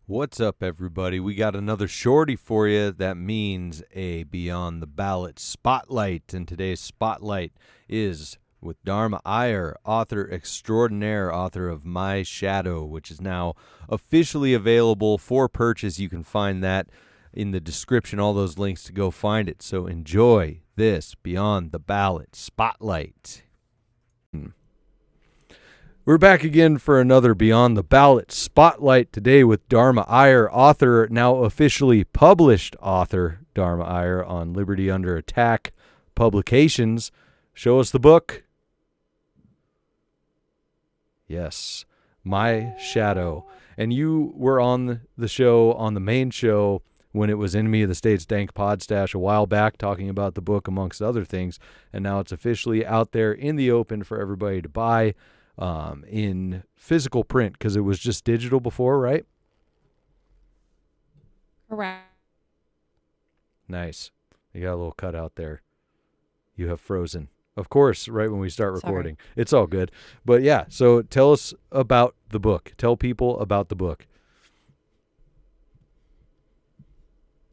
What's up, everybody? We got another shorty for you. That means a Beyond the Ballot Spotlight. And today's Spotlight is with Dharma Eyer, author extraordinaire, author of My Shadow, which is now officially available for purchase. You can find that in the description, all those links to go find it. So enjoy this Beyond the Ballot Spotlight. We're back again for another Beyond the Ballot Spotlight today with Dharma Eyer, author, now officially published author, Dharma Eyer on Liberty Under Attack Publications. Show us the book. Yes, My Shadow. And you were on the show, on the main show, when it was Enemy of the State's Dank Podstash a while back, talking about the book amongst other things. And now it's officially out there in the open for everybody to buy. In physical print, because it was just digital before, right? Correct. Nice. You got a little cutout there. You have frozen. Of course, right when we start recording. Sorry. It's all good. But yeah, so tell us about the book. Tell people about the book.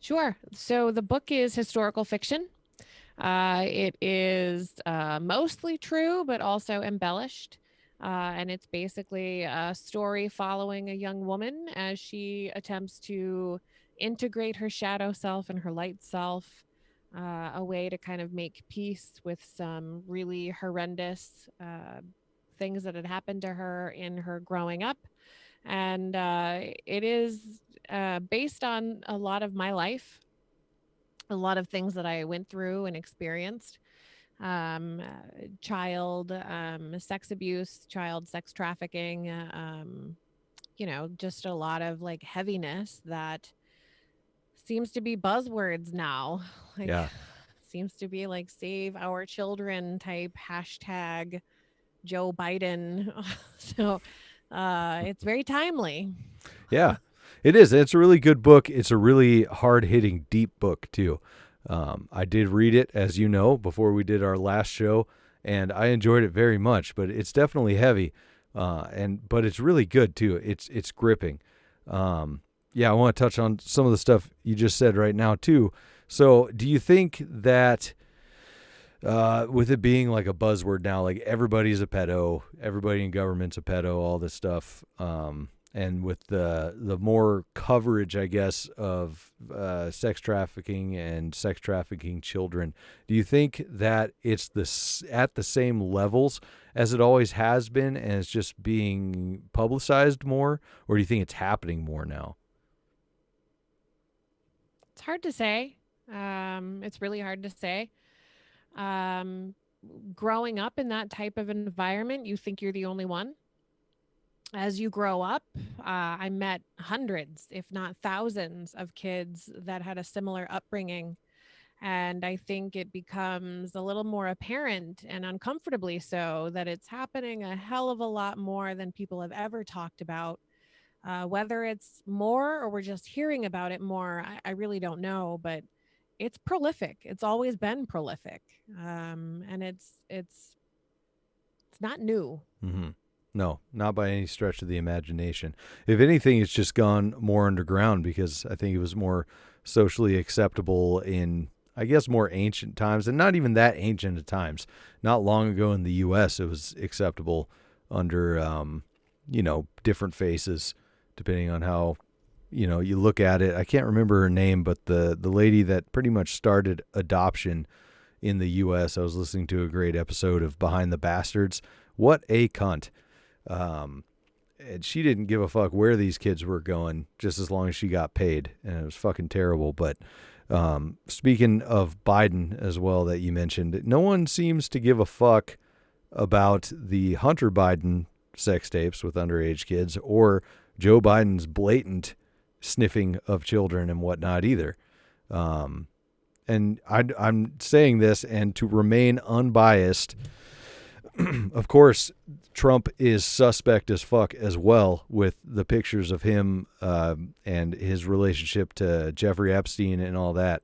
Sure. So the book is historical fiction. It is mostly true, but also embellished. And it's basically a story following a young woman as she attempts to integrate her shadow self and her light self, a way to kind of make peace with some really horrendous things that had happened to her in her growing up. And it is based on a lot of my life, a lot of things that I went through and experienced. Child sex abuse, child sex trafficking, just a lot of like heaviness that seems to be buzzwords now. Like, Yeah. seems to be like save our children type hashtag Joe Biden. So it's very timely. Yeah, it is. It's a really good book. It's a really hard-hitting, deep book, too. I did read it, as you know, before we did our last show, and I enjoyed it very much, but it's definitely heavy, but it's really good, too. It's gripping. Yeah, I want to touch on some of the stuff you just said right now, too. So do you think that with it being like a buzzword now, like everybody's a pedo, everybody in government's a pedo, all this stuff, and with the more coverage, I guess, of sex trafficking and sex trafficking children, do you think that it's at the same levels as it always has been and it's just being publicized more, or do you think it's happening more now? It's hard to say. It's really hard to say. Um, Growing up in that type of environment, you think you're the only one. As you grow up, I met hundreds, if not thousands, of kids that had a similar upbringing. And I think it becomes a little more apparent and uncomfortably so that it's happening a hell of a lot more than people have ever talked about. Whether it's more or we're just hearing about it more, I really don't know, but it's prolific. It's always been prolific. And it's not new. Mm-hmm. No, not by any stretch of the imagination. If anything, it's just gone more underground because I think it was more socially acceptable in, I guess, more ancient times, and not even that ancient at times. Not long ago in the U.S., it was acceptable under, different faces, depending on how, you look at it. I can't remember her name, but the lady that pretty much started adoption in the U.S., I was listening to a great episode of Behind the Bastards. What a cunt. And she didn't give a fuck where these kids were going, just as long as she got paid, and it was fucking terrible. But speaking of Biden as well, that you mentioned, no one seems to give a fuck about the Hunter Biden sex tapes with underage kids or Joe Biden's blatant sniffing of children and whatnot either. And I'm saying this, and to remain unbiased, of course, Trump is suspect as fuck as well with the pictures of him and his relationship to Jeffrey Epstein and all that.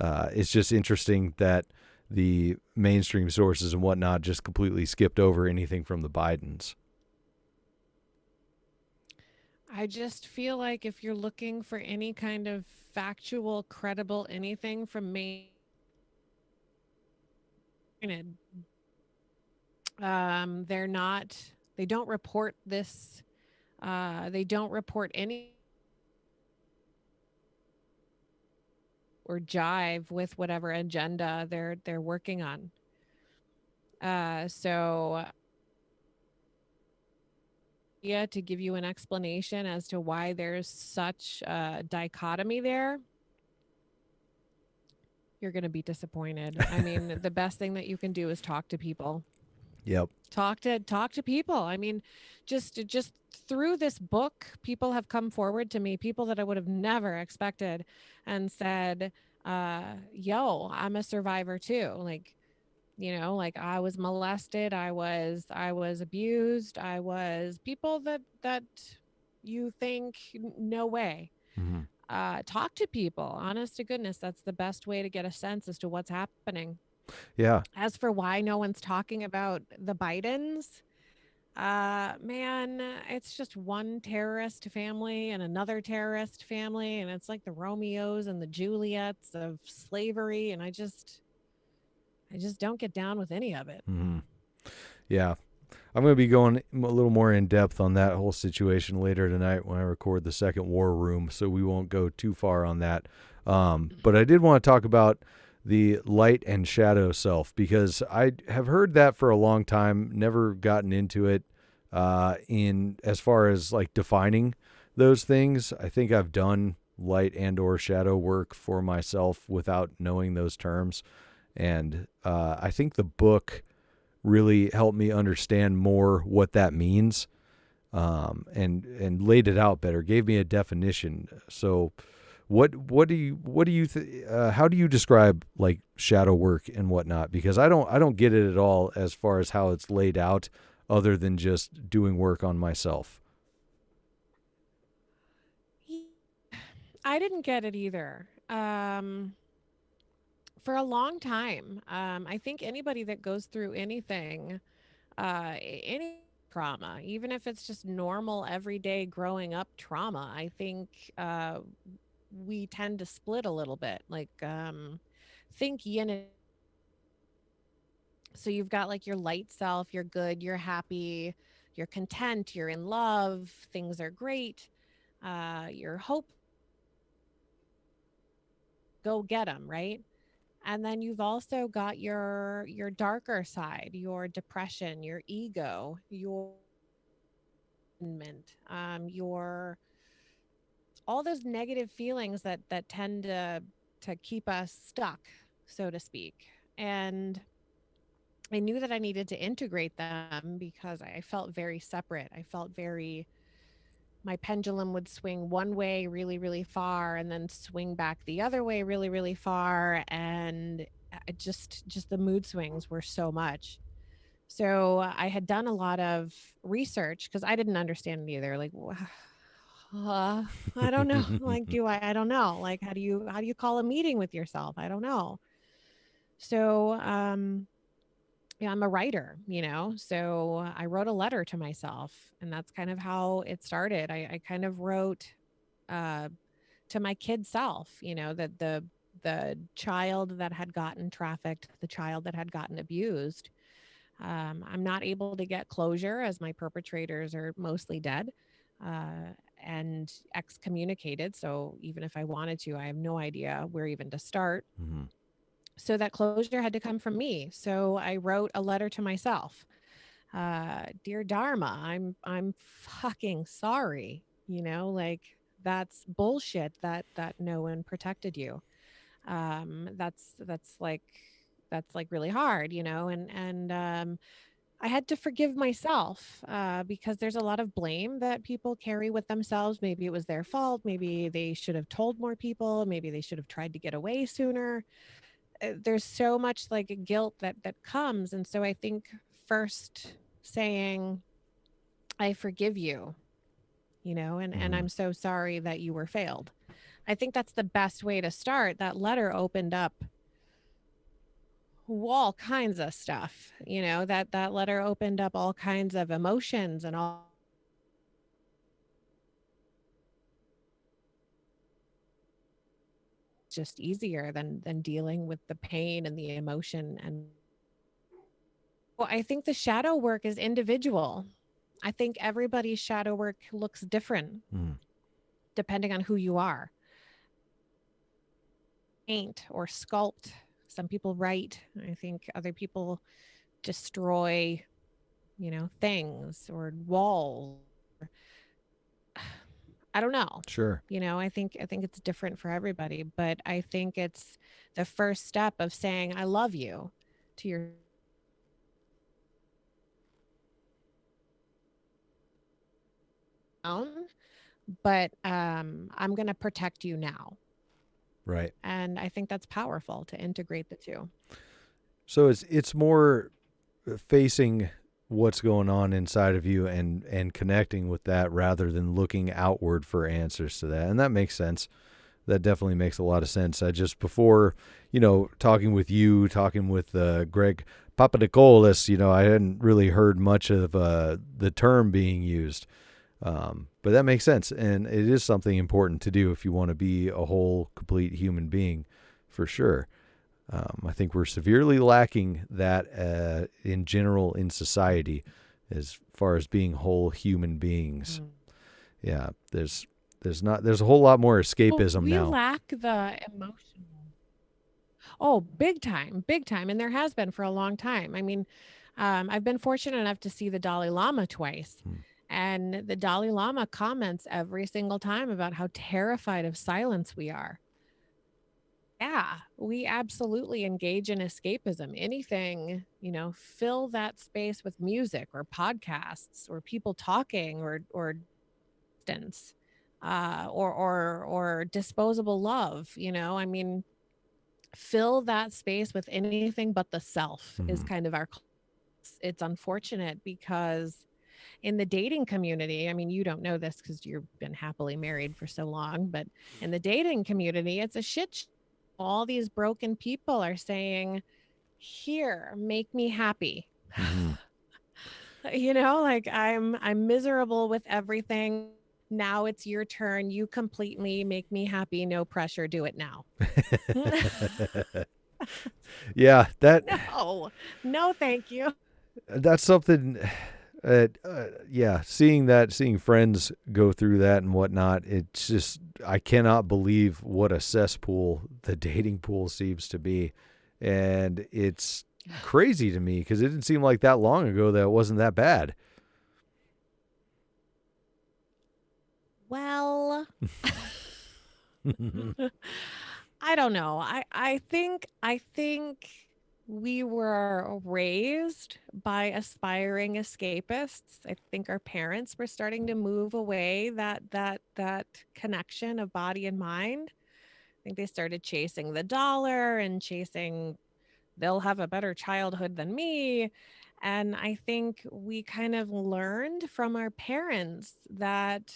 It's just interesting that the mainstream sources and whatnot just completely skipped over anything from the Bidens. I just feel like if you're looking for any kind of factual, credible anything from me, they're not, they don't report this, they don't report any or jive with whatever agenda they're working on. So yeah, to give you an explanation as to why there's such a dichotomy there, you're going to be disappointed. I mean, the best thing that you can do is talk to people. Yep. Talk to people. I mean, just through this book, people have come forward to me, people that I would have never expected, and said, yo, I'm a survivor too. Like, like I was molested, I was abused, I was people that you think no way. Hmm. Talk to people, honest to goodness, that's the best way to get a sense as to what's happening. Yeah. As for why no one's talking about the Bidens, man, it's just one terrorist family and another terrorist family, and it's like the Romeos and the Juliets of slavery, and I just don't get down with any of it. Hmm. Yeah. I'm going to be going a little more in depth on that whole situation later tonight when I record the second war room, so we won't go too far on that. But I did want to talk about the light and shadow self, because I have heard that for a long time, never gotten into it in as far as like defining those things. I think I've done light and or shadow work for myself without knowing those terms. And I think the book really helped me understand more what that means, and laid it out better, gave me a definition. So what do you how do you describe like shadow work and whatnot? Because I don't get it at all as far as how it's laid out, other than just doing work on myself. I didn't get it either. For a long time, I think anybody that goes through anything, any trauma, even if it's just normal everyday growing up trauma, I think we tend to split a little bit. Like, think yin and so you've got like your light self, you're good, you're happy, you're content, you're in love, things are great, you're hope, go get them, right? And then you've also got your darker side, your depression, your ego, your all those negative feelings that tend to keep us stuck, so to speak. And I knew that I needed to integrate them because I felt very separate. I felt very, my pendulum would swing one way really, really far and then swing back the other way really, really far. And just the mood swings were so much. So I had done a lot of research because I didn't understand it either. Like, I don't know. Like, I don't know. Like, how do you call a meeting with yourself? I don't know. So, yeah, I'm a writer, so I wrote a letter to myself, and that's kind of how it started. I kind of wrote uh, to my kid self, that the child that had gotten trafficked, the child that had gotten abused. I'm not able to get closure as my perpetrators are mostly dead and excommunicated. So even if I wanted to, I have no idea where even to start. Mm-hmm. So that closure had to come from me. So I wrote a letter to myself. Dear Dharma, I'm fucking sorry. Like that's bullshit that no one protected you. That's like really hard, and I had to forgive myself because there's a lot of blame that people carry with themselves. Maybe it was their fault. Maybe they should have told more people. Maybe they should have tried to get away sooner. There's so much like guilt that comes, and so I think first saying I forgive you, and Mm-hmm. I'm so sorry that you were failed. I think that's the best way to start. That letter opened up all kinds of stuff, that letter opened up all kinds of emotions and all just easier than dealing with the pain and the emotion. And well, I think the shadow work is individual. I think everybody's shadow work looks different Mm. depending on who you are. Paint or sculpt. Some people write. I think other people destroy, things or walls. I don't know. Sure. I think it's different for everybody, but I think it's the first step of saying I love you to your own, but I'm going to protect you now. Right. And I think that's powerful to integrate the two. So it's more facing what's going on inside of you and connecting with that rather than looking outward for answers to that. And that makes sense. That definitely makes a lot of sense. I just, before, talking with you, talking with Greg Papadopoulos, I hadn't really heard much of the term being used. But that makes sense. And it is something important to do if you want to be a whole, complete human being, for sure. I think we're severely lacking that in general in society as far as being whole human beings. Yeah, there's a whole lot more escapism now. We lack the emotional. Oh, big time, big time. And there has been for a long time. I mean, I've been fortunate enough to see the Dalai Lama twice. And the Dalai Lama comments every single time about how terrified of silence we are. Yeah, we absolutely engage in escapism. Anything, fill that space with music or podcasts or people talking or distance, or disposable love. I mean, fill that space with anything but the self is kind of our. It's unfortunate because in the dating community, I mean, you don't know this because you've been happily married for so long, but in the dating community, it's a shit. All these broken people are saying, here, make me happy. Like I'm miserable with everything. Now it's your turn. You complete me, make me happy. No pressure. Do it now. Yeah, no, thank you. That's something. Seeing friends go through that and whatnot, it's just, I cannot believe what a cesspool the dating pool seems to be. And it's crazy to me because it didn't seem like that long ago that it wasn't that bad. Well, I don't know. I think we were raised by aspiring escapists. I think our parents were starting to move away that connection of body and mind. I think they started chasing the dollar and chasing they'll have a better childhood than me. And I think we kind of learned from our parents that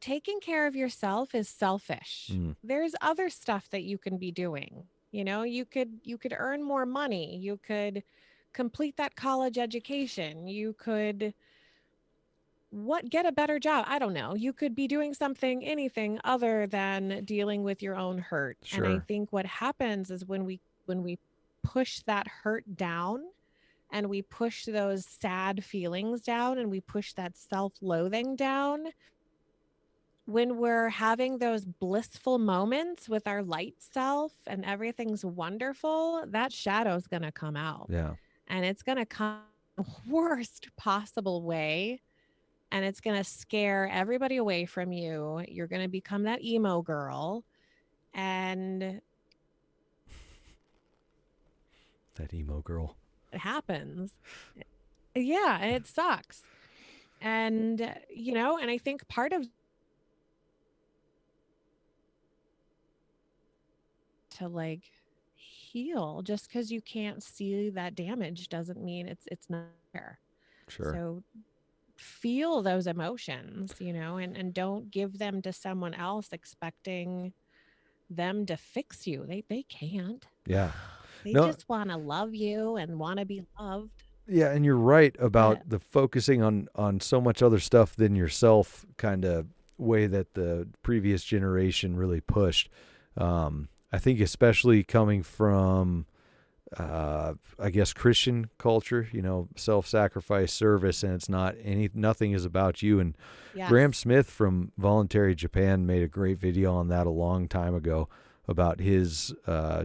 taking care of yourself is selfish. There's other stuff that you can be doing. You could earn more money. You could complete that college education. You could get a better job. I don't know. You could be doing anything other than dealing with your own hurt. Sure. And I think what happens is when we push that hurt down and we push those sad feelings down and we push that self-loathing down, when we're having those blissful moments with our light self and everything's wonderful, that shadow's going to come out. Yeah. And it's going to come the worst possible way. And it's going to scare everybody away from you. You're going to become that emo girl. And that emo girl. It happens. Yeah. And it sucks. And, and I think part of to like heal, just because you can't see that damage doesn't mean it's not there. Sure. So feel those emotions, and don't give them to someone else expecting them to fix you. They can't. Yeah. They just want to love you and want to be loved. Yeah, and you're right about the focusing on so much other stuff than yourself kind of way that the previous generation really pushed. I think especially coming from, I guess, Christian culture, self-sacrifice service, and nothing is about you. And Graham Yes. Smith from Voluntary Japan made a great video on that a long time ago about his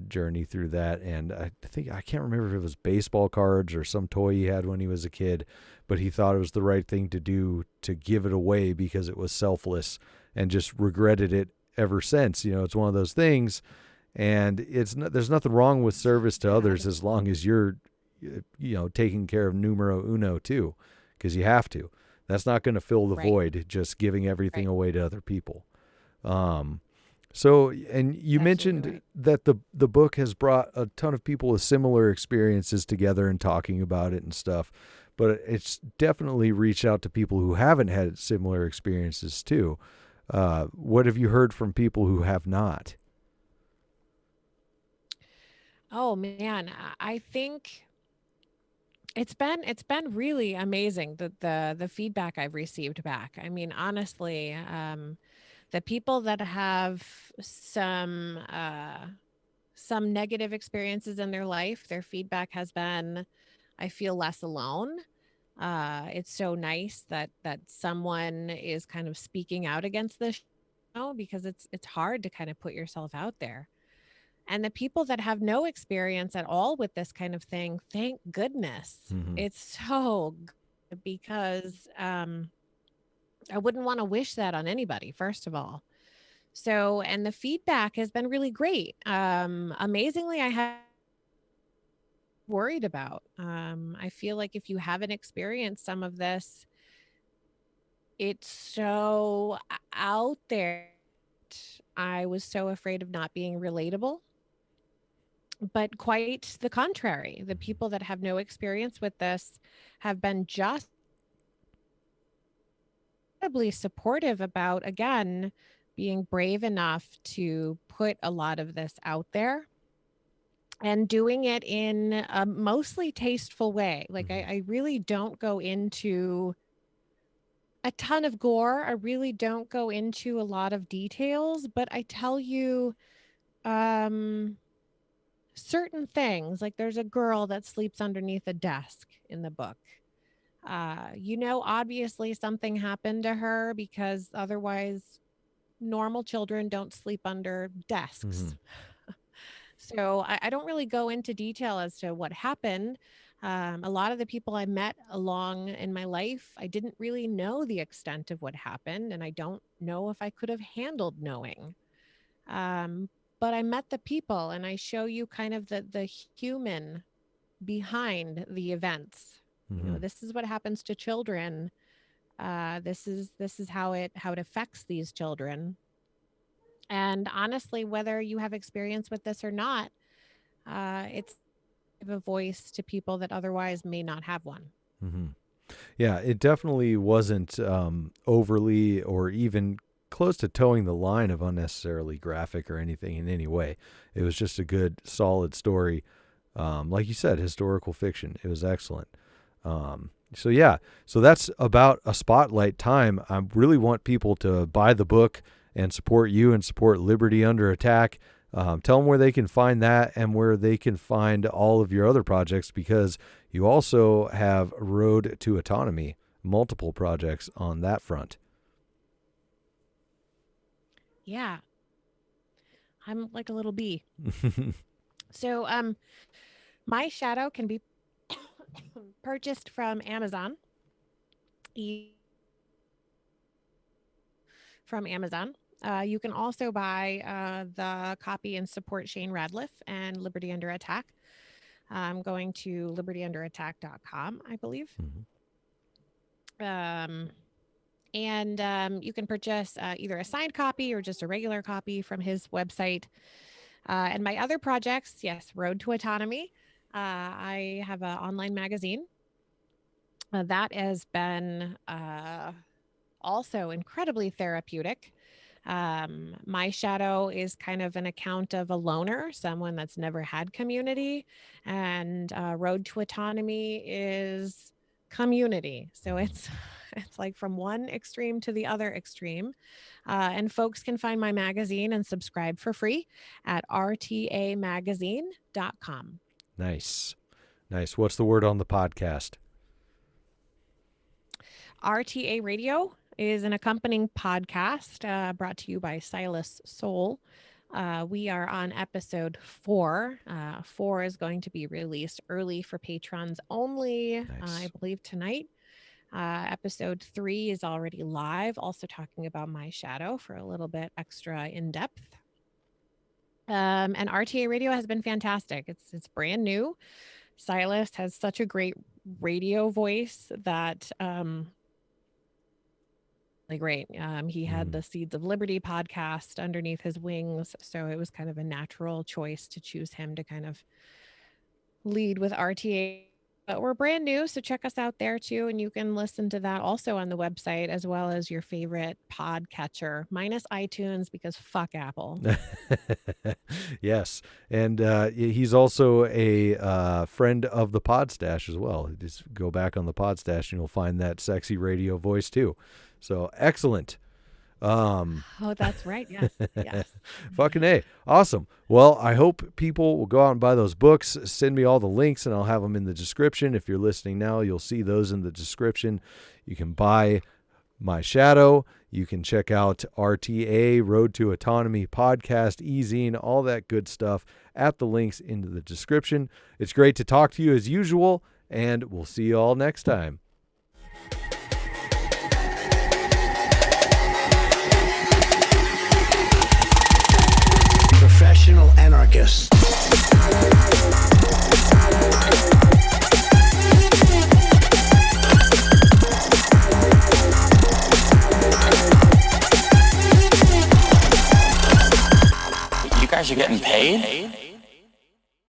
journey through that. And I can't remember if it was baseball cards or some toy he had when he was a kid, but he thought it was the right thing to do to give it away because it was selfless, and just regretted it ever since. It's one of those things, and there's nothing wrong with service to others as long as you're taking care of numero uno too, because you have to. That's not going to fill the Right. void, just giving everything Right. away to other people. So, and you Absolutely mentioned right. that the book has brought a ton of people with similar experiences together and talking about it and stuff, but it's definitely reached out to people who haven't had similar experiences too. What have you heard from people who have not? Oh man, I think it's been really amazing, the feedback I've received back. I mean, honestly, the people that have some negative experiences in their life, their feedback has been, I feel less alone. It's so nice that someone is kind of speaking out against this, because it's hard to kind of put yourself out there. And the people that have no experience at all with this kind of thing, thank goodness. Mm-hmm. It's so good, because I wouldn't want to wish that on anybody, first of all. So, and the feedback has been really great. Amazingly, I have worried about. I feel like if you haven't experienced some of this, it's so out there. I was so afraid of not being relatable, but quite the contrary. The people that have no experience with this have been just incredibly supportive about, again, being brave enough to put a lot of this out there and doing it in a mostly tasteful way. Like, Mm-hmm. I really don't go into a ton of gore. I really don't go into a lot of details, but I tell you um certain things. Like, there's a girl that sleeps underneath a desk in the book. Obviously something happened to her, because otherwise normal children don't sleep under Mm-hmm. desks. So I don't really go into detail as to what happened. A lot of the people I met along in my life, I didn't really know the extent of what happened, and I don't know if I could have handled knowing. Um, but I met the people, and I show you kind of the human behind the events. Mm-hmm. This is what happens to children. This is how it affects these children. And honestly, whether you have experience with this or not, it's a voice to people that otherwise may not have one. Mm-hmm. Yeah, it definitely wasn't overly or even close to towing the line of unnecessarily graphic or anything in any way. It was just a good, solid story. Like you said, historical fiction. It was excellent. So yeah, so that's about a spotlight time. I really want people to buy the book and support you and support Liberty Under Attack. Tell them where they can find that and where they can find all of your other projects, because you also have Road to Autonomy, multiple projects on that front. Yeah, I'm like a little bee. So, my shadow can be purchased from Amazon. From Amazon. You can also buy the copy and support Shane Radliff and Liberty Under Attack. I'm going to libertyunderattack.com, I believe. Mhm. Um, and you can purchase either a signed copy or just a regular copy from his website. And my other projects, yes, Road to Autonomy. I have an online magazine that has been also incredibly therapeutic. My shadow is kind of an account of a loner, someone that's never had community. And Road to Autonomy is community. So it's like from one extreme to the other extreme. And folks can find my magazine and subscribe for free at rtamagazine.com. Nice. What's the word on the podcast? RTA Radio is an accompanying podcast brought to you by Silas Soul. We are on episode 4. 4 is going to be released early for patrons only, I believe tonight. Episode 3 is already live, also talking about my shadow for a little bit extra in depth. And RTA Radio has been fantastic. It's brand new. Silas has such a great radio voice that great. He had the Seeds of Liberty podcast underneath his wings, so it was kind of a natural choice to choose him to kind of lead with RTA. But we're brand new, so check us out there too, and you can listen to that also on the website as well as your favorite podcatcher, minus iTunes because fuck Apple. Yes, and he's also a friend of the Podstash as well. Just go back on the Podstash and you'll find that sexy radio voice too. So excellent. Oh, that's right. Yes. Fucking A. Awesome. Well, I hope people will go out and buy those books. Send me all the links and I'll have them in the description. If you're listening now, you'll see those in the description. You can buy My Shadow. You can check out RTA, Road to Autonomy podcast, e-zine, all that good stuff at the links in the description. It's great to talk to you as usual, and we'll see you all next time. Professional anarchist. You guys are getting paid?